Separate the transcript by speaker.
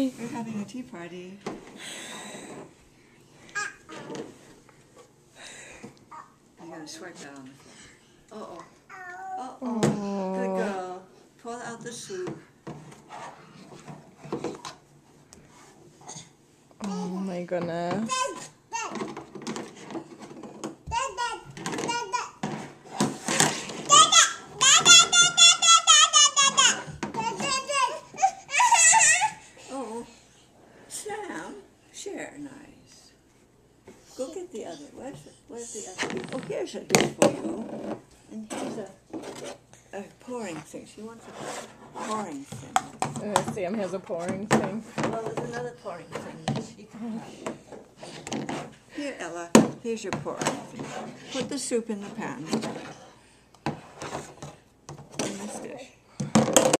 Speaker 1: Hi.
Speaker 2: We're having a tea party. You gotta swipe that on the phone. Uh-oh. Uh-oh. Good girl. Pull out the soup.
Speaker 1: Oh my goodness.
Speaker 2: Oh, Sam, share, nice. Go get the other. Where's the other? Oh, here's a dish for you. And here's a pouring thing. She wants a pouring thing.
Speaker 1: Sam has a pouring thing.
Speaker 2: Well, there's another pouring thing that she can. Here, Ella. Here's your pouring thing. Put the soup in the pan.